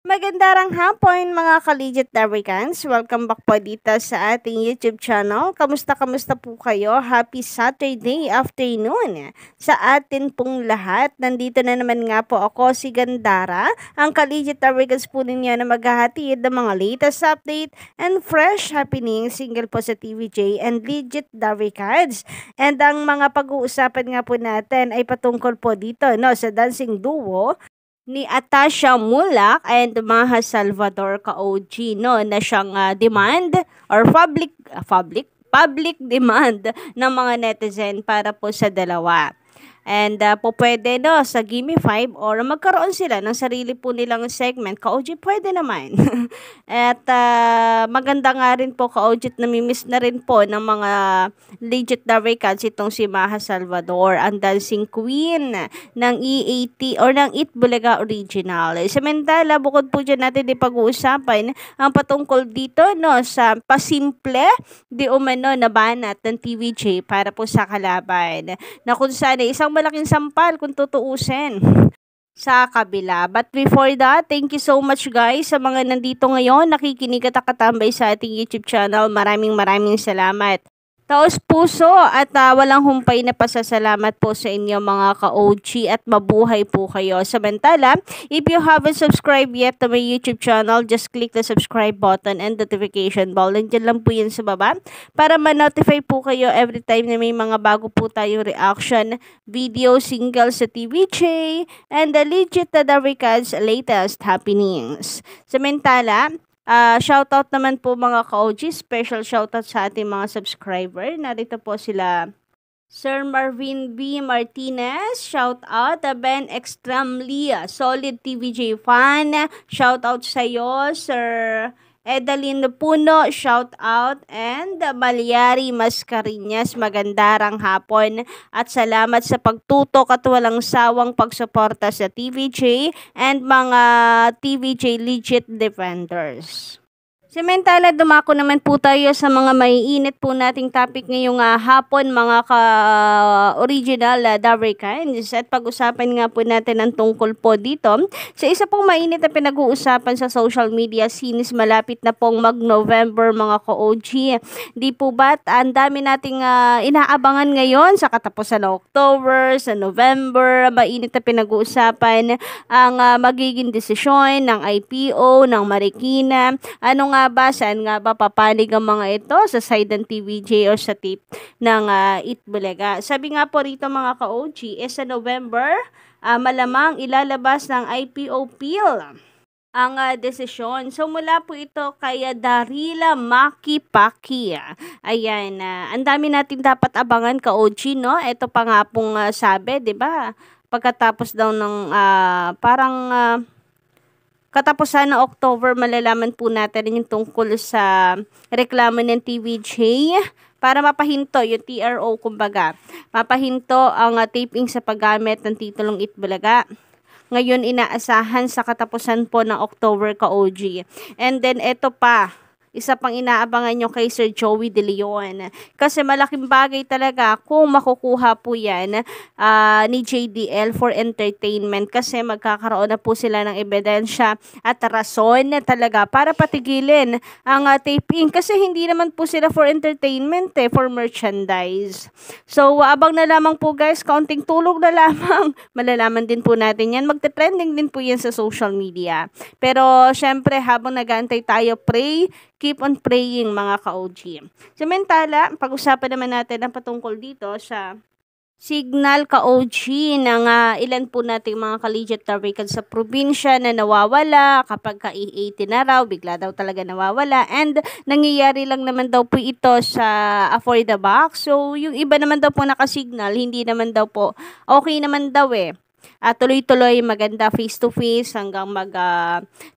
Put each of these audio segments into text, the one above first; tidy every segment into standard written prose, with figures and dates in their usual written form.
Magandang hapon mga ka-legit Americans. Welcome back po dito sa ating YouTube channel. Kamusta po kayo? Happy Saturday afternoon sa atin pong lahat. Nandito na naman nga po ako, si Gandara, ang ka-legit Americans po ninyo na maghahatid ng mga latest update and fresh happening single po sa TVJ and legit Americans. And ang mga pag-uusapan nga po natin ay patungkol po dito sa dancing duo ni Atasha Mulak and Maha Salvador ka-OG na siyang demand or public demand ng mga netizen para po sa dalawa. And po pwede sa Gimme 5 or magkaroon sila ng sarili po nilang segment. Ka-OG pwede naman. At maganda nga rin po ka-OG, namimiss na rin po ng mga legit Americans itong si Maha Salvador, ang dancing queen ng E80 or ng Eat Bulaga Original. Samantala, bukod po dyan natin pag-uusapan ang patungkol dito sa pasimple di umano na banat ng TVJ para po sa kalaban na kung saan isang malaking sampal kung tutuusin sa kabila. But before that, thank you so much guys sa mga nandito ngayon, nakikinig at nakatambay sa ating YouTube channel. Maraming salamat. Taos puso at walang humpay na pasasalamat po sa inyo mga ka-OG at mabuhay po kayo. Samantala, if you haven't subscribed yet to my YouTube channel, just click the subscribe button and notification bell. Nandiyan lang po yun sa baba para ma-notify po kayo every time na may mga bago po tayong reaction video single sa TVJ and the legit Americans latest happenings. Samantala, shoutout naman po mga ka-OG, special shoutout sa ating mga subscriber. Narito po sila Sir Marvin B. Martinez, shoutout. Ben Extremely, solid TVJ fan, shoutout sa iyo. Sir Edalyn Puno, shout out, and Malyari Mascarinas, magandarang hapon at salamat sa pagtutok at walang sawang pagsuporta sa TVJ and mga TVJ legit defenders. Samantala, dumako naman po tayo sa mga maiinit po nating topic ngayong hapon mga ka-original Americans. At pag-usapan nga po natin ang tungkol po dito sa isa pong mainit na pinag-uusapan sa social media since malapit na pong mag-November mga ka-OG. Di po ba't ang dami nating inaabangan ngayon sa katapusan ng October, sa November, mainit na pinag-uusapan ang magiging desisyon ng IPO, ng Marikina. Ano nga ba, saan nga ba papanig ang mga ito sa side ng TVJ o sa tip ng Eat Bulaga? Sabi nga po rito mga ka-OG, sa November, malamang ilalabas ng IPO PIL ang desisyon. So mula po ito kay Darila Makipaki. Ayan, ang dami natin dapat abangan ka-OG, no? Ito pa nga pong sabi, 'di ba? Pagkatapos daw ng katapusan ng October, malalaman po natin yung tungkol sa reklamo ng TVJ para mapahinto yung TRO, kumbaga. Mapahinto ang taping sa paggamit ng titulong Eat Bulaga. Ngayon, inaasahan sa katapusan po ng October ka-OG. And then, ito pa. Isa pang inaabangan nyo kay Sir Joey De Leon. Kasi malaking bagay talaga kung makukuha po yan ni JDL for entertainment. Kasi magkakaroon na po sila ng ebidensya at rason talaga para patigilin ang taping. Kasi hindi naman po sila for entertainment for merchandise. So, abang na lamang po guys, kaunting tulog na lamang. Malalaman din po natin yan. Magte-trending din po yan sa social media. Pero, syempre, habang nag-aantay tayo, keep on praying mga ka-OG. Samantala, pag-usapan naman natin ang patungkol dito sa signal ka-OG ng ilan po nating mga ka-legit Americans sa probinsya na nawawala kapag ka-E80 na raw, bigla daw talaga nawawala. And nangyayari lang naman daw po ito sa Afford the Box. So, yung iba naman daw po nakasignal, hindi naman daw po, okay naman daw tuloy-tuloy, maganda face-to-face hanggang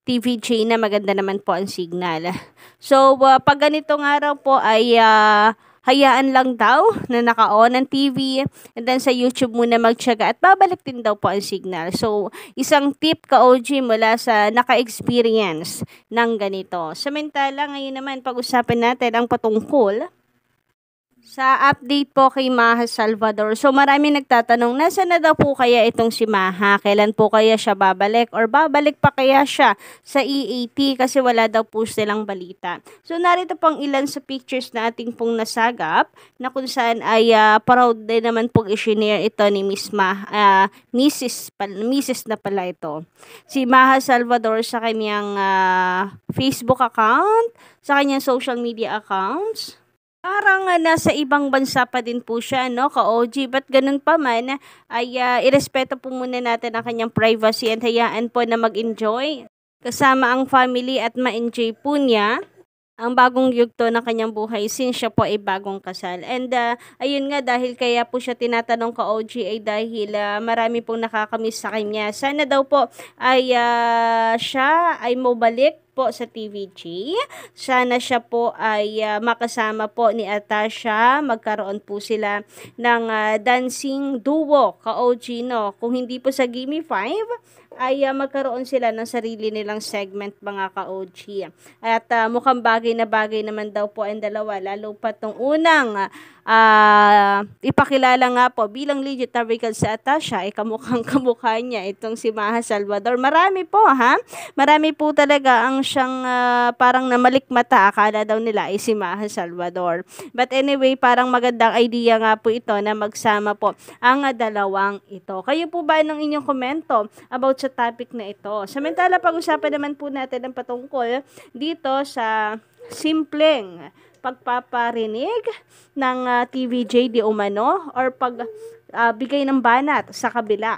TVJ na maganda naman po ang signal. So, pag ganitong araw po ay hayaan lang daw na naka-on ang TV and then sa YouTube muna magtiyaga at babalik din daw po ang signal. So, isang tip ka-OG mula sa naka-experience ng ganito. Samantala, ngayon naman pag-usapan natin ang patungkol Sa update po kay Maha Salvador, so marami nagtatanong, nasa na daw po kaya itong si Maha? Kailan po kaya siya babalik? Or babalik pa kaya siya sa EAT? Kasi wala daw po silang balita. So narito pong ilan sa pictures na ating pong nasagap, na kung saan ay proud din naman pong i-share ito ni Mrs. na pala ito. Si Maha Salvador sa kanyang Facebook account, sa kanyang social media accounts. Parang nasa ibang bansa pa din po siya, no, ka-OG. But ganun pa man, ay irespeto po muna natin ang kanyang privacy and hayaan po na mag-enjoy kasama ang family at ma-enjoy po niya ang bagong yugto ng kanyang buhay since siya po ay bagong kasal. And ayun nga, dahil kaya po siya tinatanong ka-OG ay dahil marami pong nakakamiss sa kanya. Sana daw po ay siya ay mabalik po sa TVG. Sana siya po ay makasama po ni Atasha. Magkaroon po sila ng dancing duo, ka-OG, no? Kung hindi po sa Gimme 5, ay magkaroon sila ng sarili nilang segment, mga ka-OG. At mukhang bagay na bagay naman daw po ang dalawa, lalo pa tong unang ipakilala nga po bilang legit Tabrical sa Atasha, ay kamukhang-kamukha niya itong si Maha Salvador. Marami po, ha? Marami po talaga ang siyang parang namalikmata. Akala daw nila ay si Maha Salvador. But anyway, parang magandang idea nga po ito na magsama po ang dalawang ito. Kayo po ba ng inyong komento about sa topic na ito? Samantala, pag-usapan naman po natin ang patungkol dito sa simpleng pagpaparinig ng TVJ di umano or bigay ng banat sa kabila.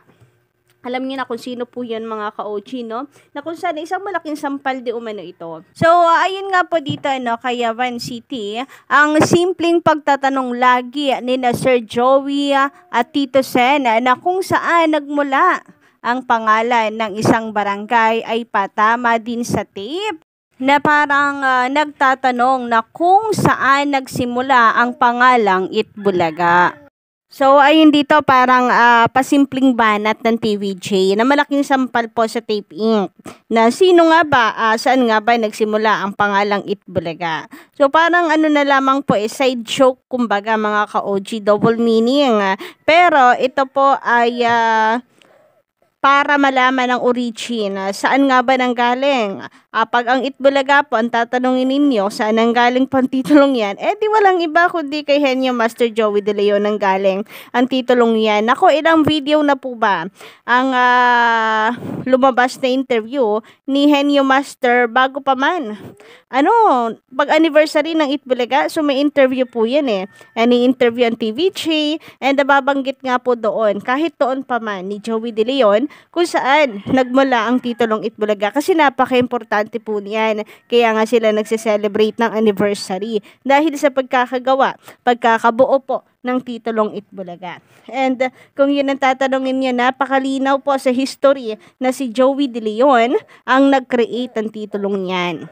Alam niyo na kung sino po yan, mga ka-OG, no? Na kung saan isang malaking sampal di umano ito. So, ayun nga po dito, no, kay Van City, ang simpleng pagtatanong lagi ni na Sir Joey at Tito Sen na kung saan nagmula ang pangalan ng isang barangay ay patama din sa tape na parang nagtatanong na kung saan nagsimula ang pangalang Itbulaga. So, ayun dito, parang pasimpleng banat ng TVJ na malaking sampal po sa Tape Inc. Na sino nga ba, saan nga ba nagsimula ang pangalang Itbulaga? So, parang ano na lamang po, side joke, kumbaga, mga ka-OG, double meaning. Pero, ito po ay para malaman ang origin. Saan nga ba nanggaling? Pag ang Itbulaga po, ang tatanungin ninyo, saan nanggaling po ang titulong yan? Di walang iba kundi kay Henyo Master Joey De Leon nanggaling ang titulong yan. Ako, ilang video na po ba ang lumabas na interview ni Henyo Master bago pa man? Pag-anniversary ng Itbulaga, so may interview po yan Any interview ang TVJ, and nababanggit nga po doon, kahit doon pa man ni Joey De Leon, kung saan nagmula ang titulong Itbulaga kasi napaka-importante po niyan. Kaya nga sila nagse-celebrate ng anniversary dahil sa pagkakabuo po ng titulong Itbulaga. And kung yun ang tatanungin niya, napakalinaw po sa history na si Joey De Leon ang nag-create ng titulong niyan.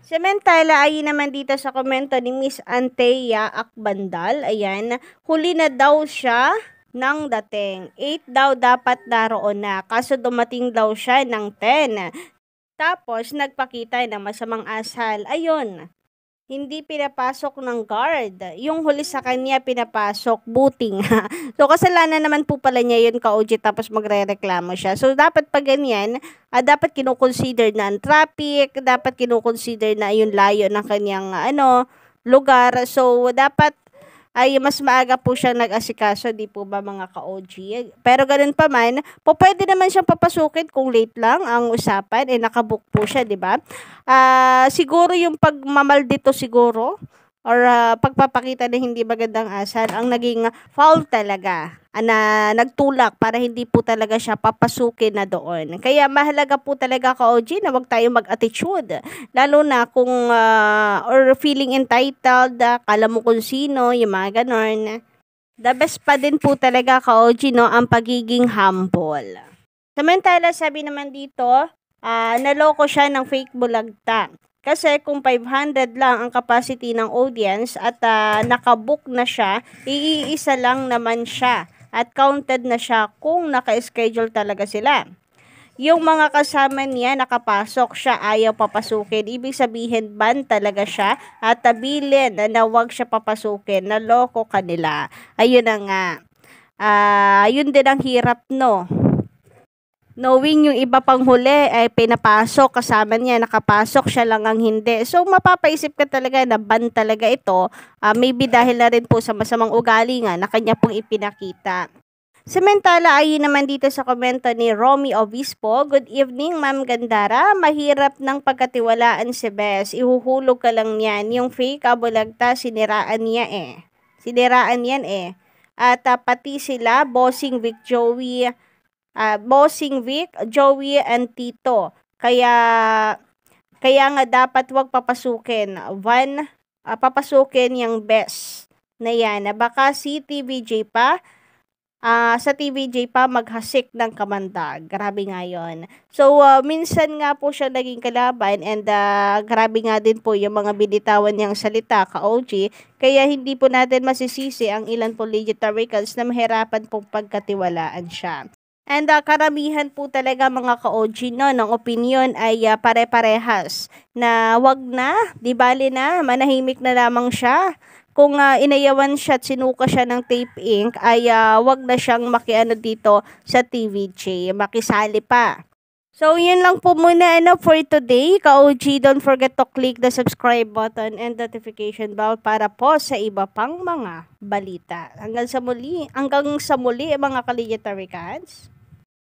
Samantala, ay naman dito sa komento ni Miss Antea Akbandal, ayan, huli na daw siya ng dating. 8 daw dapat naroon na, kaso dumating daw siya ng 10. Tapos, nagpakita ng masamang asal. Ayun, hindi pinapasok ng guard. Yung huli sa kanya pinapasok, buting. So, kasalanan naman po pala niya yun, ka-OG, tapos magre-reklamo siya. So, dapat pag ganyan, dapat kinukonsider na ang traffic, dapat kinukonsider na yung layo ng kanyang lugar. So, dapat ay mas maaga po siyang nag-asikaso, di po ba, mga ka-OG? Pero ganun pa man, pwede naman siyang papasukin kung late lang ang usapan, nakabook po siya, di ba? Siguro yung pagmamaldito siguro, or pagpapakita na hindi magandang asal, ang naging foul talaga, na nagtulak para hindi po talaga siya papasukin na doon. Kaya mahalaga po talaga, ka-OG, na wag tayo mag-attitude. Lalo na kung or feeling entitled, kala mo kung sino, yung mga ganon. The best pa din po talaga, ka-OG, no, ang pagiging humble. Samantala, sabi naman dito, naloko siya ng fake bulagta. Kasi kung 500 lang ang capacity ng audience at nakabook na siya, iisa lang naman siya at counted na siya kung naka-schedule talaga sila. yung mga kasama niya nakapasok, siya ayaw papasukin. Ibig sabihin, ban talaga siya at tabilin na wag siya papasukin. Naloko kanila. Ayun na nga. Yun din ang hirap, no? Knowing yung iba pang huli ay pinapasok, kasama niya nakapasok, siya lang ang hindi. So mapapaisip ka talaga na ban talaga ito, maybe dahil na rin po sa masamang ugali nga na kanya pong ipinakita. Samantala, ayun naman dito sa komento ni Romy Obispo, "Good evening, Ma'am Gandara. Mahirap ng pagkatiwalaan si Bes. Ihuhulog ka lang niyan. Yung fake abulagta, siniraan niya eh. Siniraan yan eh. At pati sila, Bossing Vic, Joey, and Tito. Kaya nga dapat wag papasukin. Papasukin yung Bes na yan. Baka si TVJ pa, sa TVJ pa maghasik ng kamandag." Grabe nga yun. So, minsan nga po siya naging kalaban and grabe nga din po yung mga binitawan niyang salita ka-OG. Kaya hindi po natin masisisi ang ilan po legit Americans na mahirapan pong pagkatiwalaan siya. And karamihan po talaga mga ka-OG no, ng opinion ay pare-parehas na wag na, di bali na, manahimik na lamang siya. Kung inayawan siya at sinuka siya ng tape ink, ay wag na siyang makiano dito sa TVJ, makisali pa. So, yun lang po muna for today. Ka-OG, don't forget to click the subscribe button and notification bell para po sa iba pang mga balita. Hanggang sa muli mga ka-legit Americans.